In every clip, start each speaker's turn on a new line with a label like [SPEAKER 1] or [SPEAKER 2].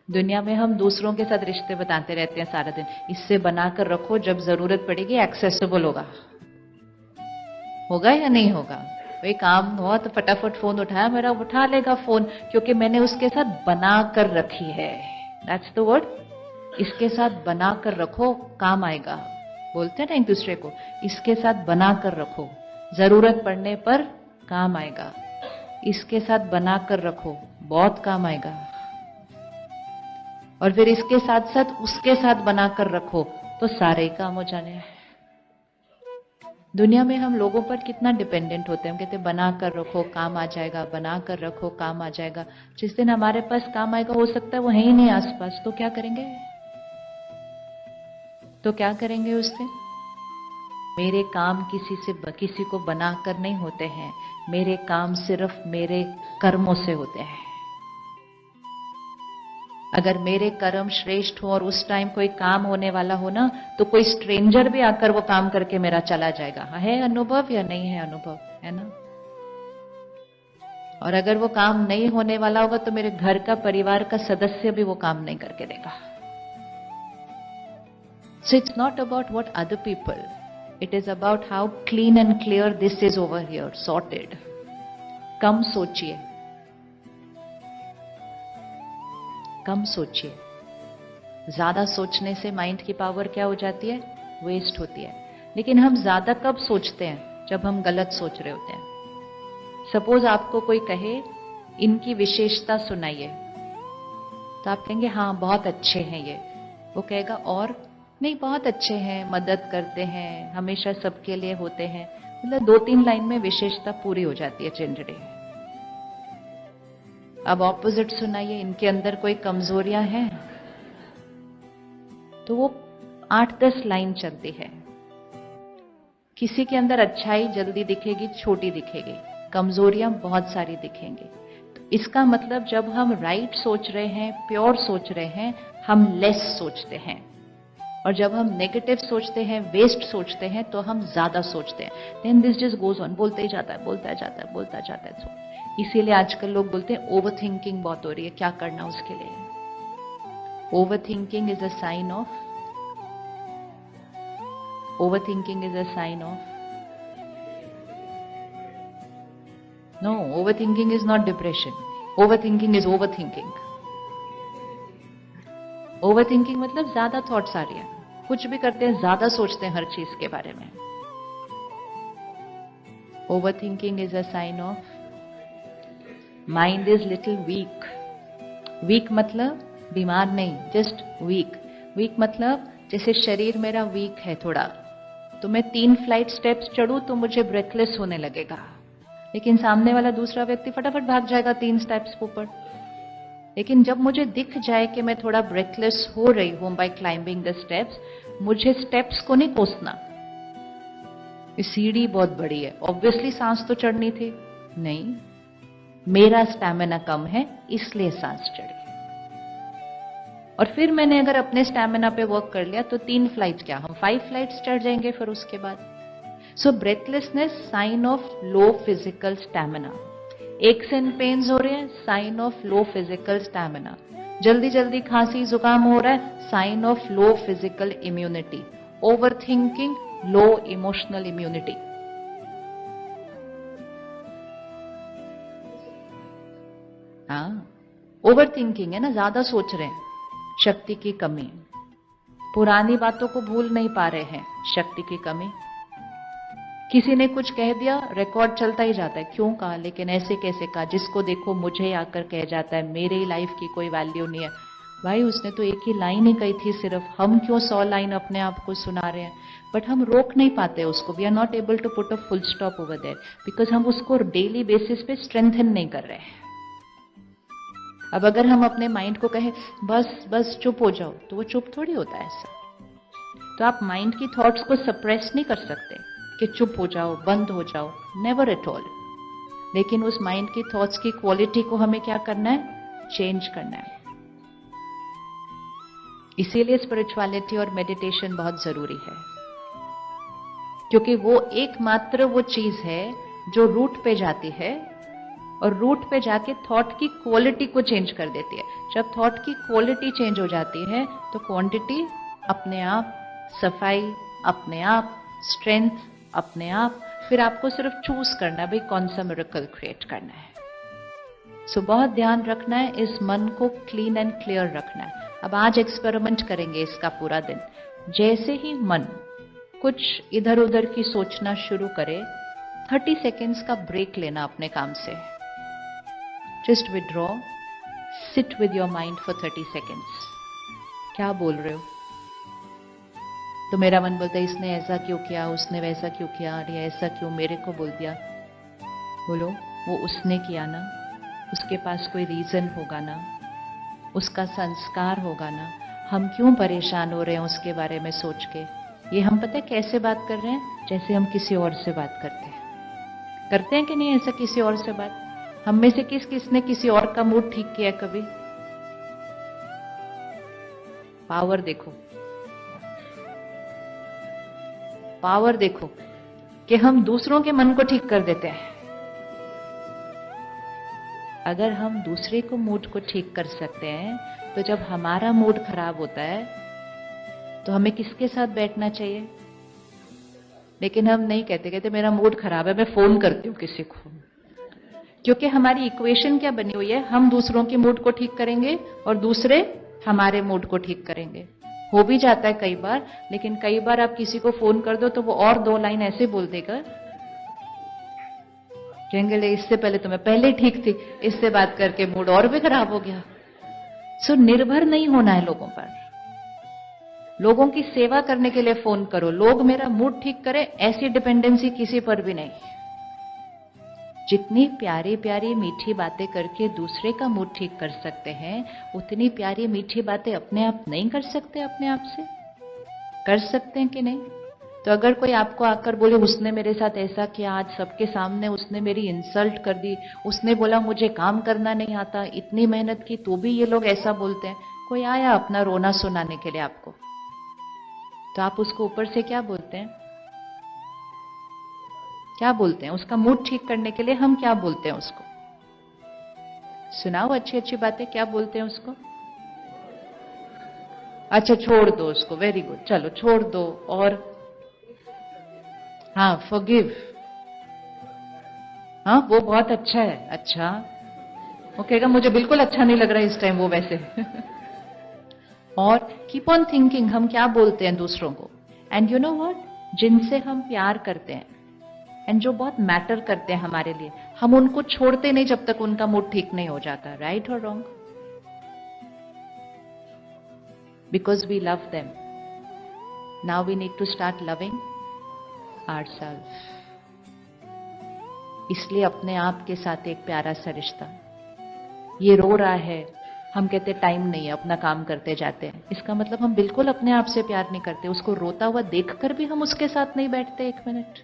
[SPEAKER 1] दुनिया में हम दूसरों के साथ रिश्ते बताते रहते हैं सारा दिन, इससे बनाकर रखो, जब जरूरत पड़ेगी एक्सेसिबल होगा। होगा या नहीं होगा? कोई काम हुआ तो फटाफट फोन उठाया मेरा, उठा लेगा फोन, क्योंकि मैंने उसके साथ बना कर रखी है। That's the word. इसके साथ बना कर रखो, काम आएगा। बोलते हैं ना एक दूसरे को, इसके साथ बना कर रखो, जरूरत पड़ने पर काम आएगा। इसके साथ बना कर रखो, बहुत काम आएगा। और फिर इसके साथ साथ उसके साथ बनाकर रखो तो सारे ही काम हो जाने हैं। दुनिया में हम लोगों पर कितना डिपेंडेंट होते हैं। हम कहते हैं बना कर रखो काम आ जाएगा, बना कर रखो काम आ जाएगा। जिस दिन हमारे पास काम आएगा, हो सकता है वो है ही नहीं आसपास, तो क्या करेंगे? तो क्या करेंगे उस दिन? मेरे काम किसी को बनाकर नहीं होते हैं, मेरे काम सिर्फ मेरे कर्मों से होते हैं। अगर मेरे कर्म श्रेष्ठ हो और उस टाइम कोई काम होने वाला हो ना, तो कोई स्ट्रेंजर भी आकर वो काम करके मेरा चला जाएगा। है अनुभव या नहीं है अनुभव? है ना? और अगर वो काम नहीं होने वाला होगा तो मेरे घर का, परिवार का सदस्य भी वो काम नहीं करके देगा। So it's not about what other people, it is about how clean and clear this is over here, sorted. कम सोचिए, कम सोचिए। ज्यादा सोचने से माइंड की पावर क्या हो जाती है? वेस्ट होती है। लेकिन हम ज्यादा कब सोचते हैं? जब हम गलत सोच रहे होते हैं। सपोज आपको कोई कहे इनकी विशेषता सुनाइए, तो आप कहेंगे हाँ बहुत अच्छे हैं ये। वो कहेगा और? नहीं, बहुत अच्छे हैं, मदद करते हैं, हमेशा सबके लिए होते हैं। मतलब 2-3 लाइन में विशेषता पूरी हो जाती है जनरली। अब ऑपोजिट सुनाइए, इनके अंदर कोई कमजोरियां हैं, तो वो 8-10 लाइन चलती है। किसी के अंदर अच्छाई जल्दी दिखेगी, छोटी दिखेगी, कमजोरियां बहुत सारी दिखेंगी। तो इसका मतलब जब हम राइट सोच रहे हैं, प्योर सोच रहे हैं, हम लेस सोचते हैं। और जब हम नेगेटिव सोचते हैं, वेस्ट सोचते हैं, तो हम ज्यादा सोचते हैं। Then this just goes on, बोलते ही जाता है, बोलता जाता है, बोलता जाता है। इसीलिए आजकल लोग बोलते हैं ओवर थिंकिंग बहुत हो रही है। क्या करना उसके लिए? Over thinking is a sign of, over thinking is a sign of, no, over thinking is not depression, over thinking is over thinking. Over thinking मतलब ज्यादा थॉट्स आ रही है, कुछ भी करते हैं ज्यादा सोचते हैं हर चीज के बारे में। Over thinking is a sign of mind is little weak. Weak मतलब बीमार नहीं, जस्ट वीक। वीक मतलब जैसे शरीर मेरा वीक है थोड़ा, तो मैं 3 फ्लाइट स्टेप्स चढ़ूं तो मुझे ब्रेथलेस होने लगेगा, लेकिन सामने वाला दूसरा व्यक्ति फटाफट भाग जाएगा 3 स्टेप्स ऊपर। लेकिन जब मुझे दिख जाए कि मैं थोड़ा ब्रेथलेस हो रही हूं बाय क्लाइंबिंग द स्टेप्स, मुझे स्टेप्स को नहीं कोसना। सीढ़ी बहुत बड़ी है, ऑब्वियसली सांस तो चढ़नी थी, नहीं, मेरा स्टैमिना कम है इसलिए सांस चढ़ी। और फिर मैंने अगर अपने स्टैमिना पे वर्क कर लिया तो 3 फ्लाइट क्या, हम 5 फ्लाइट्स चढ़ जाएंगे फिर उसके बाद। So breathlessness sign of low physical stamina. Aches and pains हो रहे हैं, sign of low physical stamina. जल्दी जल्दी खांसी जुकाम हो रहा है, sign of low physical immunity. Overthinking, low emotional immunity. हाँ, ओवर थिंकिंग है ना, ज्यादा सोच रहे हैं, शक्ति की कमी। पुरानी बातों को भूल नहीं पा रहे हैं, शक्ति की कमी। किसी ने कुछ कह दिया, रिकॉर्ड चलता ही जाता है, क्यों कहा, लेकिन ऐसे कैसे कहा, जिसको देखो मुझे आकर कह जाता है मेरे ही लाइफ की कोई वैल्यू नहीं है। भाई उसने तो एक ही लाइन ही कही थी सिर्फ, हम क्यों 100 लाइन अपने आप को सुना रहे हैं? बट हम रोक नहीं पाते उसको। We are not able to put a full stop over there, because हम उसको डेली बेसिस पे स्ट्रेंथन नहीं कर रहे हैं। अब अगर हम अपने माइंड को कहें बस बस चुप हो जाओ, तो वो चुप थोड़ी होता है ऐसा। तो आप माइंड की थॉट्स को सप्रेस नहीं कर सकते कि चुप हो जाओ, बंद हो जाओ, नेवर एट ऑल। लेकिन उस माइंड की थॉट्स की क्वालिटी को हमें क्या करना है? चेंज करना है। इसीलिए स्पिरिचुअलिटी और मेडिटेशन बहुत जरूरी है, क्योंकि वो एकमात्र वो चीज है जो रूट पे जाती है और रूट पे जाके थॉट की क्वालिटी को चेंज कर देती है। जब थॉट की क्वालिटी चेंज हो जाती है तो क्वांटिटी अपने आप, सफाई अपने आप, स्ट्रेंथ अपने आप, फिर आपको सिर्फ चूज करना है भाई कौन सा मिरेकल क्रिएट करना है। सो बहुत ध्यान रखना है, इस मन को क्लीन एंड क्लियर रखना है। अब आज एक्सपेरिमेंट करेंगे इसका पूरा दिन। जैसे ही मन कुछ इधर उधर की सोचना शुरू करे, 30 सेकेंड्स का ब्रेक लेना अपने काम से। Just withdraw, sit with your mind for 30 seconds. क्या बोल रहे हो? तो मेरा मन बोलता है इसने ऐसा क्यों किया, उसने वैसा क्यों किया, अरे ऐसा क्यों मेरे को बोल दिया। बोलो वो उसने किया ना, उसके पास कोई रीजन होगा ना, उसका संस्कार होगा ना। हम क्यों परेशान हो रहे हैं उसके बारे में सोच के? ये हम पता है कैसे बात कर रहे हैं? जैसे हम किसी और से बात करते हैं कि नहीं ऐसा किसी और से बात? हम में से किसने किसी और का मूड ठीक किया कभी? पावर देखो, पावर देखो कि हम दूसरों के मन को ठीक कर देते हैं। अगर हम दूसरे को मूड को ठीक कर सकते हैं तो जब हमारा मूड खराब होता है तो हमें किसके साथ बैठना चाहिए? लेकिन हम नहीं कहते मेरा मूड खराब है मैं फोन करती हूं किसी को। क्योंकि हमारी इक्वेशन क्या बनी हुई है, हम दूसरों के मूड को ठीक करेंगे और दूसरे हमारे मूड को ठीक करेंगे। हो भी जाता है कई बार, लेकिन कई बार आप किसी को फोन कर दो तो वो और 2 लाइन ऐसे बोल देगा, कहेंगे ले इससे पहले तो मैं पहले ठीक थी, इससे बात करके मूड और भी खराब हो गया। सो निर्भर नहीं होना है लोगों पर। लोगों की सेवा करने के लिए फोन करो, लोग मेरा मूड ठीक करें ऐसी डिपेंडेंसी किसी पर भी नहीं। जितनी प्यारी प्यारी मीठी बातें करके दूसरे का मूड ठीक कर सकते हैं, उतनी प्यारी मीठी बातें अपने आप नहीं कर सकते? अपने आप से कर सकते हैं कि नहीं? तो अगर कोई आपको आकर बोले उसने मेरे साथ ऐसा किया, आज सबके सामने उसने मेरी इंसल्ट कर दी, उसने बोला मुझे काम करना नहीं आता, इतनी मेहनत की तो भी ये लोग ऐसा बोलते हैं। कोई आया अपना रोना सुनाने के लिए आपको, तो आप उसको ऊपर से क्या बोलते हैं? क्या बोलते हैं? उसका मूड ठीक करने के लिए हम क्या बोलते हैं उसको? सुनाओ अच्छी अच्छी बातें, क्या बोलते हैं उसको? अच्छा छोड़ दो उसको, वेरी गुड, चलो छोड़ दो। और हाँ फॉरगिव, हाँ वो बहुत अच्छा है। अच्छा वो कहेगा मुझे बिल्कुल अच्छा नहीं लग रहा है इस टाइम वो वैसे और कीप ऑन थिंकिंग हम क्या बोलते हैं दूसरों को। एंड यू नो व्हाट, जिनसे हम प्यार करते हैं एंड जो बहुत मैटर करते हैं हमारे लिए, हम उनको छोड़ते नहीं जब तक उनका मूड ठीक नहीं हो जाता। राइट और wrong? Because we love them, now we need to start loving ourselves. इसलिए अपने आप के साथ एक प्यारा सा रिश्ता। ये रो रहा है, हम कहते टाइम नहीं है, अपना काम करते जाते हैं। इसका मतलब हम बिल्कुल अपने आप से प्यार नहीं करते। उसको रोता हुआ देखकर भी हम उसके साथ नहीं बैठते 1 मिनट।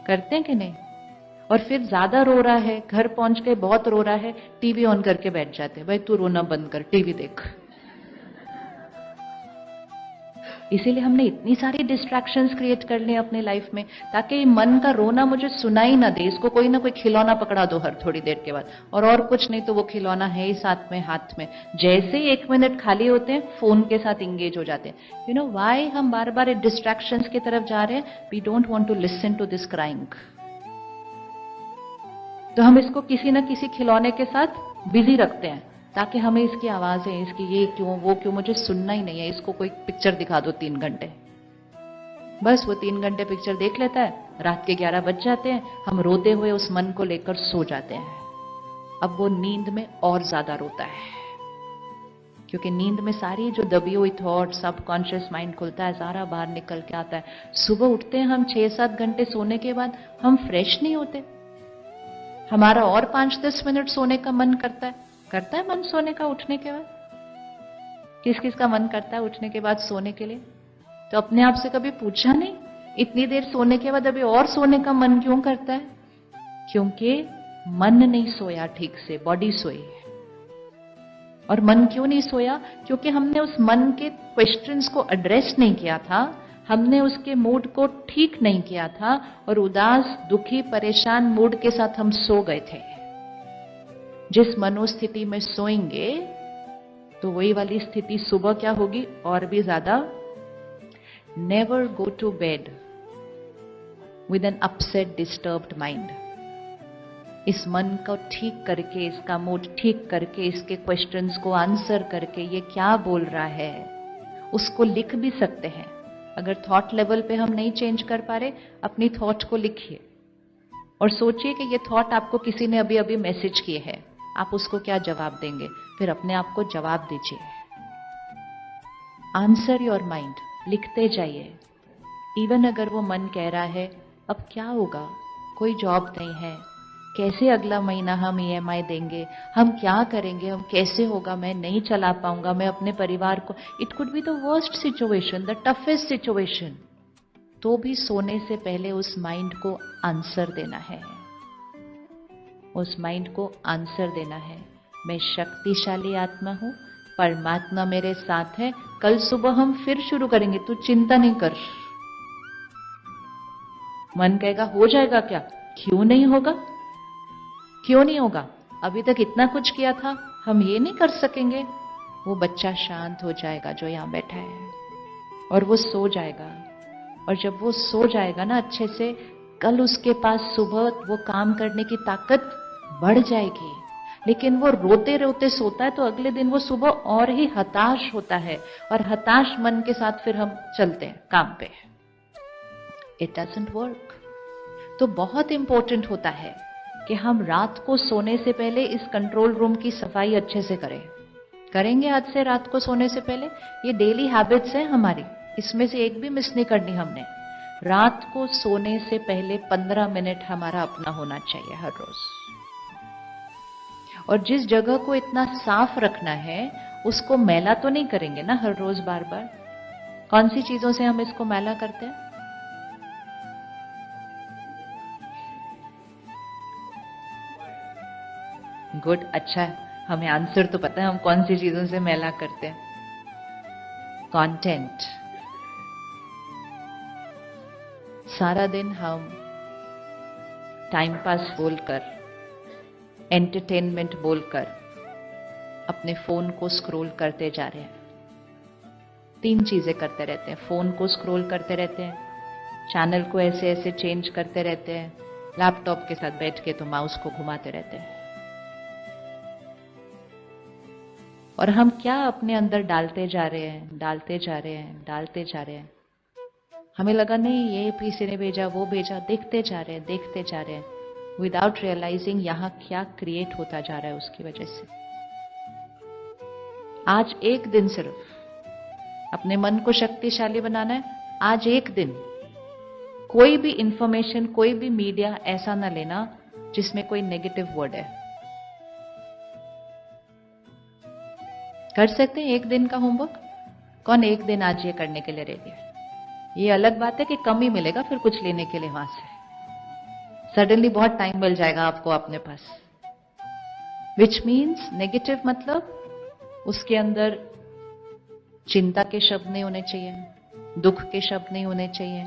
[SPEAKER 1] करते हैं कि नहीं? और फिर ज्यादा रो रहा है, घर पहुंच के बहुत रो रहा है, टीवी ऑन करके बैठ जाते हैं, भाई तू रोना बंद कर, टीवी देख। इसीलिए हमने इतनी सारी डिस्ट्रैक्शंस क्रिएट कर ली अपने लाइफ में, ताकि मन का रोना मुझे सुनाई ना दे। इसको कोई ना कोई खिलौना पकड़ा दो हर थोड़ी देर के बाद, और कुछ नहीं तो वो खिलौना है ही साथ में, हाथ में। जैसे ही 1 मिनट खाली होते हैं, फोन के साथ इंगेज हो जाते हैं। यू नो व्हाई हम बार बार डिस्ट्रैक्शंस की तरफ जा रहे हैं? We don't want to listen to this crying. तो हम इसको किसी ना किसी खिलौने के साथ बिजी रखते हैं, ताकि हमें इसकी आवाजें, इसकी ये क्यों वो क्यों, मुझे सुनना ही नहीं है। इसको कोई पिक्चर दिखा दो 3 घंटे, बस वो 3 घंटे पिक्चर देख लेता है, रात के 11 बज जाते हैं, हम रोते हुए उस मन को लेकर सो जाते हैं। अब वो नींद में और ज्यादा रोता है, क्योंकि नींद में सारी जो दबी हुई थॉट, सबकॉन्शियस माइंड खुलता है, सारा बाहर निकल के आता है। सुबह उठते हैं हम 6-7 घंटे सोने के बाद, हम फ्रेश नहीं होते। हमारा और 5-10 मिनट सोने का मन करता है मन सोने का उठने के बाद? किस किस का मन करता है उठने के बाद सोने के लिए? तो अपने आप से कभी पूछा नहीं, इतनी देर सोने के बाद अभी और सोने का मन क्यों करता है? क्योंकि मन नहीं सोया ठीक से, बॉडी सोई है। और मन क्यों नहीं सोया? क्योंकि हमने उस मन के क्वेश्चंस को एड्रेस नहीं किया था, हमने उसके मूड को ठीक नहीं किया था, और उदास, दुखी, परेशान मूड के साथ हम सो गए थे। जिस मनोस्थिति में सोएंगे तो वही वाली स्थिति सुबह क्या होगी, और भी ज्यादा। Never go to bed with an upset disturbed mind. इस मन को ठीक करके, इसका मूड ठीक करके, इसके क्वेश्चंस को आंसर करके, ये क्या बोल रहा है उसको लिख भी सकते हैं। अगर थॉट लेवल पे हम नहीं चेंज कर पा रहे, अपनी थॉट को लिखिए और सोचिए कि ये थॉट आपको किसी ने अभी अभी मैसेज किए है, आप उसको क्या जवाब देंगे, फिर अपने आप को जवाब दीजिए। आंसर योर माइंड, लिखते जाइए। इवन अगर वो मन कह रहा है अब क्या होगा, कोई जॉब नहीं है, कैसे अगला महीना हम ईएमआई देंगे, हम क्या करेंगे, हम कैसे होगा, मैं नहीं चला पाऊंगा, मैं अपने परिवार को, it could be the worst situation, the toughest situation, तो भी सोने से पहले उस माइंड को आंसर देना है। उस माइंड को आंसर देना है, मैं शक्तिशाली आत्मा हूं, परमात्मा मेरे साथ है, कल सुबह हम फिर शुरू करेंगे, तू चिंता नहीं कर। मन कहेगा हो जाएगा क्या, क्यों नहीं होगा, क्यों नहीं होगा, अभी तक इतना कुछ किया था, हम ये नहीं कर सकेंगे। वो बच्चा शांत हो जाएगा जो यहां बैठा है, और वो सो जाएगा। और जब वो सो जाएगा ना अच्छे से, कल उसके पास सुबह वो काम करने की ताकत बढ़ जाएगी। लेकिन वो रोते रोते सोता है तो अगले दिन वो सुबह और ही हताश होता है, और हताश मन के साथ फिर हम चलते हैं काम पे। It doesn't work. तो बहुत इंपॉर्टेंट होता है कि हम रात को सोने से पहले इस कंट्रोल रूम की सफाई अच्छे से करें। करेंगे आज से रात को सोने से पहले, ये डेली हैबिट्स है हमारी, इसमें से एक भी मिस नहीं करनी हमने। रात को सोने से पहले 15 मिनट हमारा अपना होना चाहिए हर रोज। और जिस जगह को इतना साफ रखना है उसको मैला तो नहीं करेंगे ना हर रोज बार बार। कौन सी चीजों से हम इसको मैला करते हैं? गुड, अच्छा है, हमें आंसर तो पता है हम कौन सी चीजों से मैला करते हैं। कंटेंट। सारा दिन हम टाइम पास बोलकर, एंटरटेनमेंट बोलकर अपने फोन को स्क्रॉल करते जा रहे हैं। 3 चीजें करते रहते हैं, फोन को स्क्रॉल करते रहते हैं, चैनल को ऐसे ऐसे चेंज करते रहते हैं, लैपटॉप के साथ बैठ के तो माउस को घुमाते रहते हैं। और हम क्या अपने अंदर डालते जा रहे हैं, डालते जा रहे हैं, डालते जा रहे हैं। हमें लगा नहीं ये किसी ने भेजा, वो भेजा, देखते जा रहे हैं, देखते जा रहे हैं, विदाउट रियलाइजिंग यहां क्या क्रिएट होता जा रहा है उसकी वजह से। आज एक दिन सिर्फ अपने मन को शक्तिशाली बनाना है। आज एक दिन कोई भी इंफॉर्मेशन, कोई भी मीडिया ऐसा ना लेना जिसमें कोई नेगेटिव वर्ड है। कर सकते हैं एक दिन का होमवर्क? कौन एक दिन आज ये करने के लिए रेडी है? ये अलग बात है कि कम ही मिलेगा फिर कुछ लेने के लिए वहां से, सडनली बहुत टाइम मिल जाएगा आपको अपने पास। विच मीन्स नेगेटिव मतलब उसके अंदर चिंता के शब्द नहीं होने चाहिए, दुख के शब्द नहीं होने चाहिए,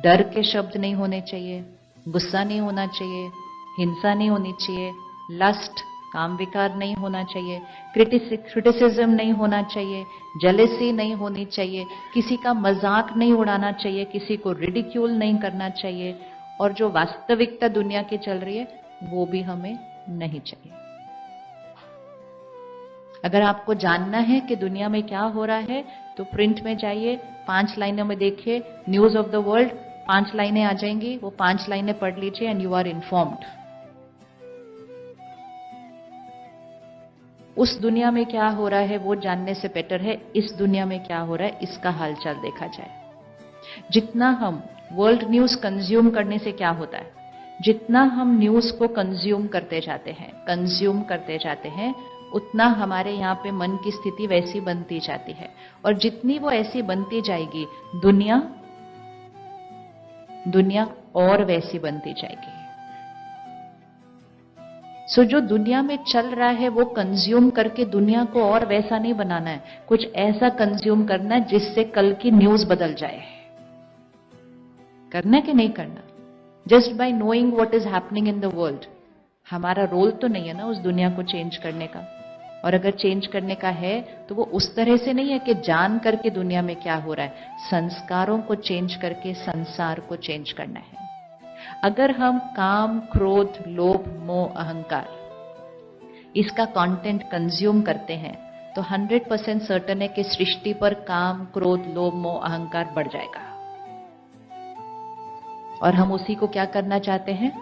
[SPEAKER 1] डर के शब्द नहीं होने चाहिए, गुस्सा नहीं होना चाहिए, हिंसा नहीं होनी चाहिए, लस्ट काम विकार नहीं होना चाहिए, क्रिटिसिज्म नहीं होना चाहिए, जेलेसी नहीं होनी चाहिए, किसी का मजाक नहीं उड़ाना चाहिए, किसी को रिडिक्यूल नहीं करना चाहिए, और जो वास्तविकता दुनिया की चल रही है वो भी हमें नहीं चाहिए। अगर आपको जानना है कि दुनिया में क्या हो रहा है तो प्रिंट में जाइए, 5 लाइनों में देखिए, न्यूज ऑफ द वर्ल्ड 5 लाइनें आ जाएंगी, वो 5 लाइनें पढ़ लीजिए एंड यू आर इन्फॉर्म्ड। उस दुनिया में क्या हो रहा है वो जानने से बेटर है इस दुनिया में क्या हो रहा है इसका हालचाल देखा जाए। जितना हम वर्ल्ड न्यूज कंज्यूम करने से क्या होता है, जितना हम न्यूज को कंज्यूम करते जाते हैं उतना हमारे यहाँ पे मन की स्थिति वैसी बनती जाती है, और जितनी वो ऐसी बनती जाएगी दुनिया और वैसी बनती जाएगी। सो जो दुनिया में चल रहा है वो कंज्यूम करके दुनिया को और वैसा नहीं बनाना है, कुछ ऐसा कंज्यूम करना है जिससे कल की न्यूज बदल जाए। करना कि नहीं करना? Just by knowing what is happening in the world हमारा रोल तो नहीं है ना उस दुनिया को चेंज करने का। और अगर चेंज करने का है तो वो उस तरह से नहीं है कि जान करके दुनिया में क्या हो रहा है, संस्कारों को चेंज करके संसार को चेंज करना है। अगर हम काम, क्रोध, लोभ, मोह, अहंकार इसका कंटेंट कंज्यूम करते हैं तो 100% सर्टन है कि सृष्टि पर काम, क्रोध, लोभ, मोह, अहंकार बढ़ जाएगा। और हम उसी को क्या करना चाहते हैं,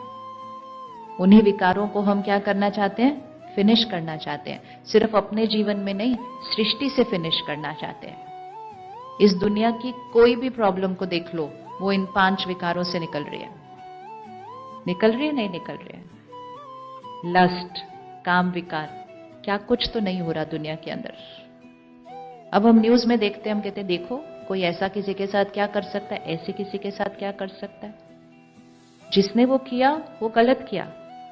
[SPEAKER 1] उन्हीं विकारों को हम क्या करना चाहते हैं, फिनिश करना चाहते हैं। सिर्फ अपने जीवन में नहीं, सृष्टि से फिनिश करना चाहते हैं। इस दुनिया की कोई भी प्रॉब्लम को देख लो, वो इन 5 विकारों से निकल रही है। निकल रही है, नहीं निकल रही है। लस्ट, काम विकार, क्या कुछ तो नहीं हो रहा दुनिया के अंदर। अब हम न्यूज में देखते हैं, हम कहते हैं देखो कोई ऐसा किसी के साथ क्या कर सकता है, ऐसे किसी के साथ क्या कर सकता है। जिसने वो किया वो गलत किया,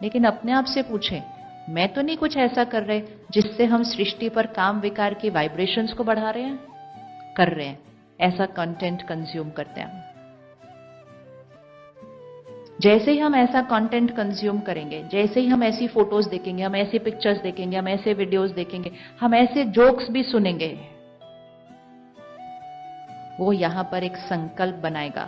[SPEAKER 1] लेकिन अपने आप से पूछें, मैं तो नहीं कुछ ऐसा कर रहे जिससे हम सृष्टि पर काम विकार की वाइब्रेशंस को बढ़ा रहे हैं, कर रहे हैं। ऐसा कंटेंट कंज्यूम करते हैं हम। जैसे ही हम ऐसा कंटेंट कंज्यूम करेंगे, जैसे ही हम ऐसी फोटोज देखेंगे, हम ऐसी पिक्चर्स देखेंगे, हम ऐसे वीडियोस देखेंगे, हम ऐसे जोक्स भी सुनेंगे, वो यहां पर एक संकल्प बनाएगा।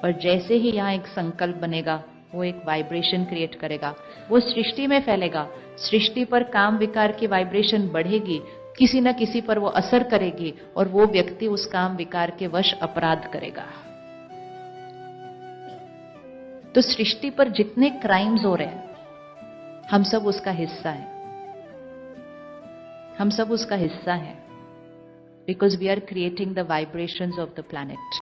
[SPEAKER 1] और जैसे ही यहां एक संकल्प बनेगा, वो एक वाइब्रेशन क्रिएट करेगा, वो सृष्टि में फैलेगा। सृष्टि पर काम विकार की वाइब्रेशन बढ़ेगी, किसी न किसी पर वो असर करेगी, और वो व्यक्ति उस काम विकार के वश अपराध करेगा। तो सृष्टि पर जितने क्राइम्स हो रहे हैं, हम सब उसका हिस्सा है। हम सब उसका हिस्सा है, because we are creating the vibrations of the planet.